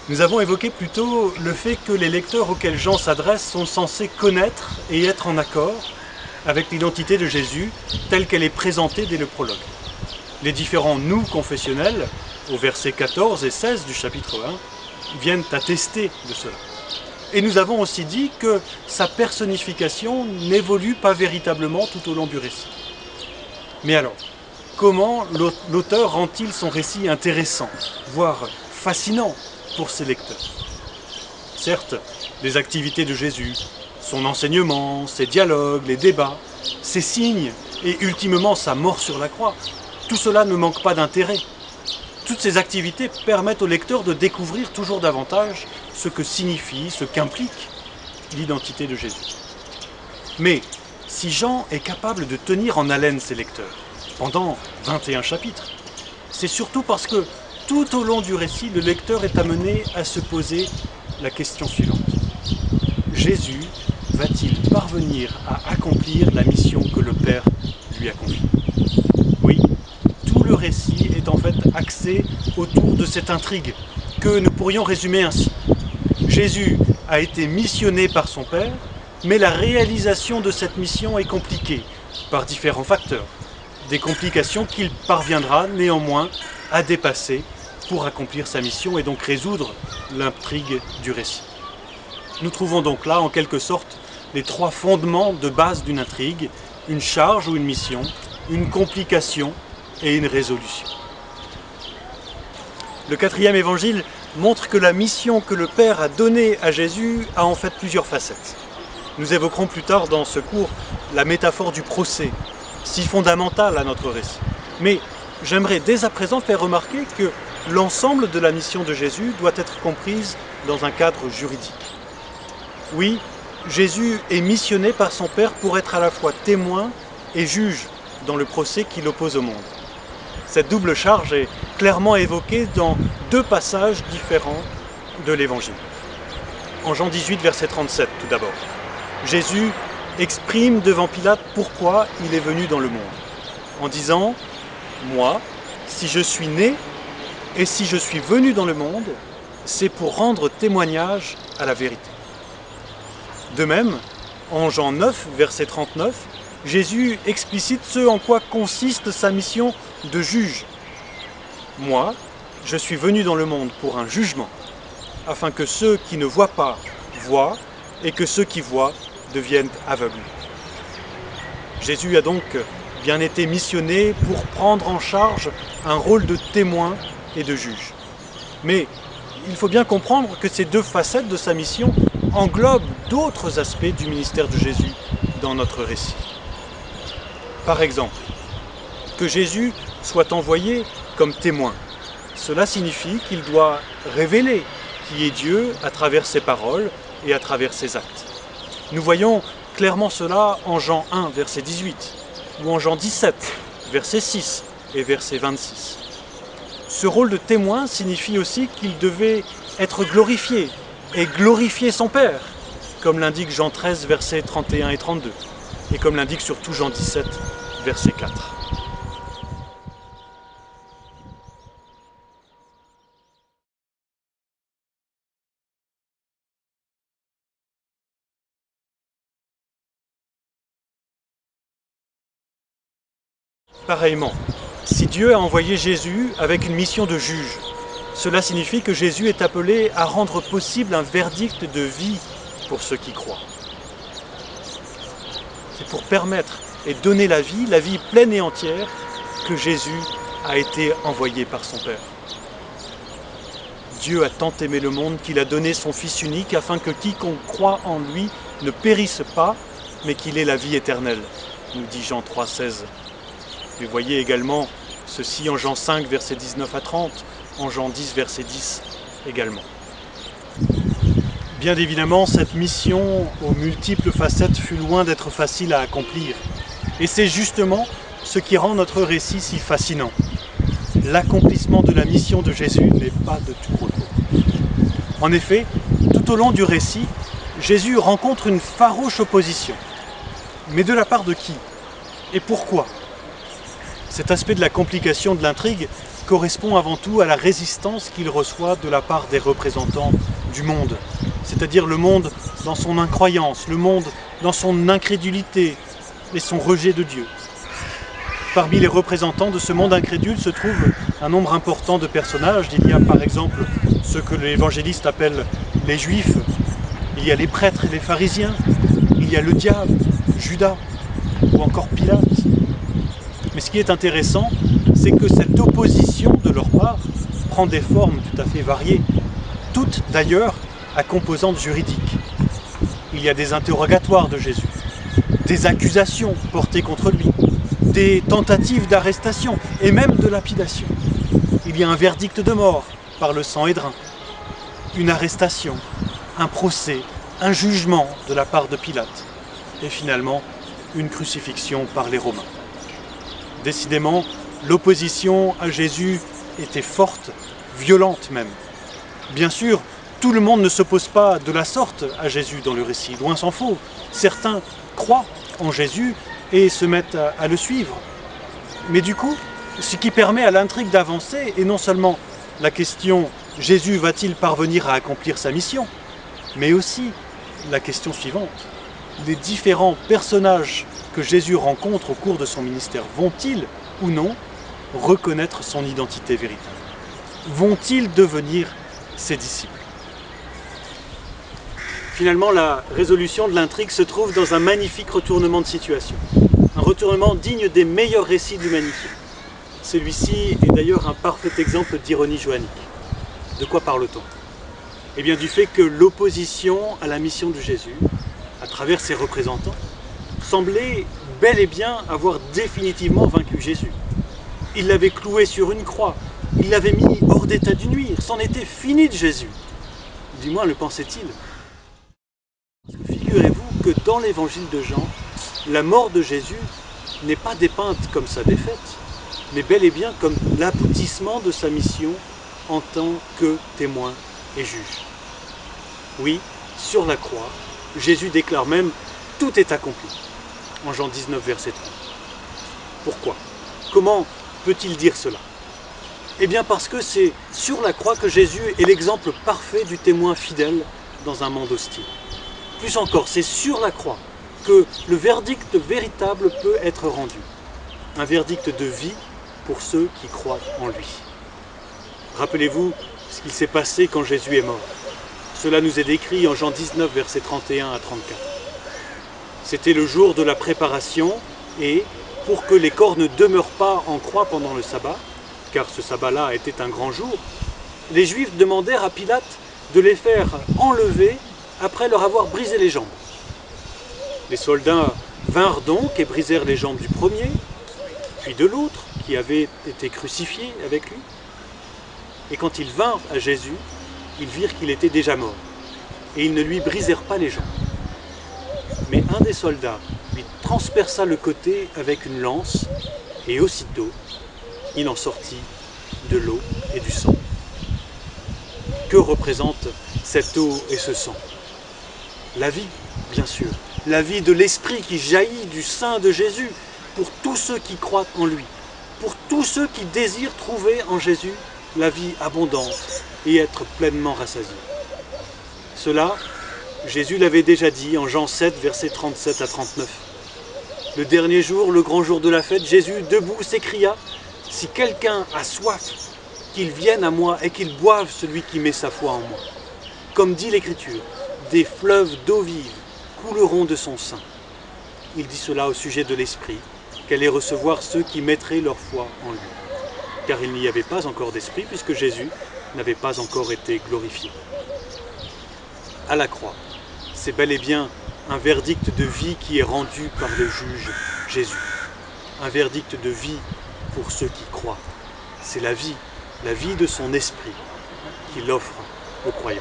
Nous avons évoqué plutôt le fait que les lecteurs auxquels Jean s'adresse sont censés connaître et être en accord avec l'identité de Jésus telle qu'elle est présentée dès le prologue. Les différents « nous » confessionnels, au versets 14 et 16 du chapitre 1, viennent attester de cela. Et nous avons aussi dit que sa personnification n'évolue pas véritablement tout au long du récit. Mais alors, comment l'auteur rend-il son récit intéressant, voire fascinant pour ses lecteurs? Certes, les activités de Jésus, son enseignement, ses dialogues, les débats, ses signes et ultimement sa mort sur la croix, tout cela ne manque pas d'intérêt. Toutes ces activités permettent au lecteur de découvrir toujours davantage ce que signifie, ce qu'implique l'identité de Jésus. Mais si Jean est capable de tenir en haleine ses lecteurs pendant 21 chapitres, c'est surtout parce que tout au long du récit, le lecteur est amené à se poser la question suivante. Jésus va-t-il parvenir à accomplir la mission que le Père lui a confiée? Oui, tout le récit est en fait axé autour de cette intrigue que nous pourrions résumer ainsi. Jésus a été missionné par son Père, mais la réalisation de cette mission est compliquée par différents facteurs. Des complications qu'il parviendra néanmoins à dépasser pour accomplir sa mission et donc résoudre l'intrigue du récit. Nous trouvons donc là en quelque sorte les trois fondements de base d'une intrigue, une charge ou une mission, une complication et une résolution. Le quatrième évangile montre que la mission que le Père a donnée à Jésus a en fait plusieurs facettes. Nous évoquerons plus tard dans ce cours la métaphore du procès, si fondamentale à notre récit. Mais j'aimerais dès à présent faire remarquer que l'ensemble de la mission de Jésus doit être comprise dans un cadre juridique. Oui, Jésus est missionné par son Père pour être à la fois témoin et juge dans le procès qui l'oppose au monde. Cette double charge est clairement évoquée dans deux passages différents de l'Évangile. En Jean 18, verset 37, tout d'abord, Jésus exprime devant Pilate pourquoi il est venu dans le monde, en disant « Moi, si je suis né et si je suis venu dans le monde, c'est pour rendre témoignage à la vérité. » De même, en Jean 9, verset 39, Jésus explicite ce en quoi consiste sa mission de juge. « Moi, je suis venu dans le monde pour un jugement, afin que ceux qui ne voient pas voient, et que ceux qui voient deviennent aveugles. » Jésus a donc bien été missionné pour prendre en charge un rôle de témoin et de juge. Mais il faut bien comprendre que ces deux facettes de sa mission englobent d'autres aspects du ministère de Jésus dans notre récit. Par exemple, que Jésus soit envoyé comme témoin. Cela signifie qu'il doit révéler qui est Dieu à travers ses paroles et à travers ses actes. Nous voyons clairement cela en Jean 1, verset 18, ou en Jean 17, verset 6 et verset 26. Ce rôle de témoin signifie aussi qu'il devait être glorifié et glorifier son Père, comme l'indique Jean 13, versets 31 et 32, et comme l'indique surtout Jean 17, verset 4. Pareillement, si Dieu a envoyé Jésus avec une mission de juge, cela signifie que Jésus est appelé à rendre possible un verdict de vie pour ceux qui croient. C'est pour permettre et donner la vie pleine et entière, que Jésus a été envoyé par son Père. Dieu a tant aimé le monde qu'il a donné son Fils unique afin que quiconque croit en lui ne périsse pas, mais qu'il ait la vie éternelle, nous dit Jean 3, 16. Vous voyez également ceci en Jean 5, versets 19 à 30, en Jean 10, verset 10 également. Bien évidemment, cette mission aux multiples facettes fut loin d'être facile à accomplir. Et c'est justement ce qui rend notre récit si fascinant. L'accomplissement de la mission de Jésus n'est pas de tout repos. En effet, tout au long du récit, Jésus rencontre une farouche opposition. Mais de la part de qui? Et pourquoi? Cet aspect de la complication de l'intrigue correspond avant tout à la résistance qu'il reçoit de la part des représentants du monde, c'est-à-dire le monde dans son incroyance, le monde dans son incrédulité et son rejet de Dieu. Parmi les représentants de ce monde incrédule se trouve un nombre important de personnages. Il y a par exemple ceux que l'évangéliste appelle les Juifs, il y a les prêtres et les pharisiens, il y a le diable, Judas ou encore Pilate. Mais ce qui est intéressant, c'est que cette opposition de leur part prend des formes tout à fait variées, toutes d'ailleurs à composante juridique. Il y a des interrogatoires de Jésus, des accusations portées contre lui, des tentatives d'arrestation et même de lapidation. Il y a un verdict de mort par le Sanhédrin, une arrestation, un procès, un jugement de la part de Pilate et finalement une crucifixion par les Romains. Décidément, l'opposition à Jésus était forte, violente même. Bien sûr, tout le monde ne s'oppose pas de la sorte à Jésus dans le récit, loin s'en faut. Certains croient en Jésus et se mettent à le suivre. Mais du coup, ce qui permet à l'intrigue d'avancer est non seulement la question « Jésus va-t-il parvenir à accomplir sa mission ?», mais aussi la question suivante. Les différents personnages que Jésus rencontre au cours de son ministère vont-ils ou non reconnaître son identité véritable? Vont-ils devenir ses disciples? Finalement, la résolution de l'intrigue se trouve dans un magnifique retournement de situation. Un retournement digne des meilleurs récits de l'humanité. Celui-ci est d'ailleurs un parfait exemple d'ironie joannique. De quoi parle-t-on? Eh bien du fait que l'opposition à la mission de Jésus, à travers ses représentants, semblait bel et bien avoir définitivement vaincu Jésus. Il l'avait cloué sur une croix, il l'avait mis hors d'état de nuire, c'en était fini de Jésus. Du moins le pensait-il. Figurez-vous que dans l'évangile de Jean, la mort de Jésus n'est pas dépeinte comme sa défaite, mais bel et bien comme l'aboutissement de sa mission en tant que témoin et juge. Oui, sur la croix, Jésus déclare même « tout est accompli » en Jean 19, verset 30. Pourquoi? Comment peut-il dire cela? Eh bien parce que c'est sur la croix que Jésus est l'exemple parfait du témoin fidèle dans un monde hostile. Plus encore, c'est sur la croix que le verdict véritable peut être rendu. Un verdict de vie pour ceux qui croient en lui. Rappelez-vous ce qu'il s'est passé quand Jésus est mort. Cela nous est décrit en Jean 19, versets 31 à 34. C'était le jour de la préparation et, pour que les corps ne demeurent pas en croix pendant le sabbat, car ce sabbat-là était un grand jour, les Juifs demandèrent à Pilate de les faire enlever après leur avoir brisé les jambes. Les soldats vinrent donc et brisèrent les jambes du premier, puis de l'autre, qui avait été crucifié avec lui. Et quand ils vinrent à Jésus, ils virent qu'il était déjà mort, et ils ne lui brisèrent pas les jambes. Mais un des soldats lui transperça le côté avec une lance, et aussitôt, il en sortit de l'eau et du sang. Que représente cette eau et ce sang? La vie, bien sûr, la vie de l'Esprit qui jaillit du sein de Jésus pour tous ceux qui croient en lui, pour tous ceux qui désirent trouver en Jésus la vie abondante et être pleinement rassasiés. Cela, Jésus l'avait déjà dit en Jean 7, versets 37 à 39. Le dernier jour, le grand jour de la fête, Jésus, debout, s'écria « Si quelqu'un a soif, qu'il vienne à moi et qu'il boive celui qui met sa foi en moi. Comme dit l'Écriture, des fleuves d'eau vive couleront de son sein. » Il dit cela au sujet de l'Esprit, qu'allait recevoir ceux qui mettraient leur foi en lui. Car il n'y avait pas encore d'Esprit, puisque Jésus n'avait pas encore été glorifié. À la croix, c'est bel et bien un verdict de vie qui est rendu par le juge Jésus. Un verdict de vie pour ceux qui croient. C'est la vie de son esprit qu'il offre aux croyants.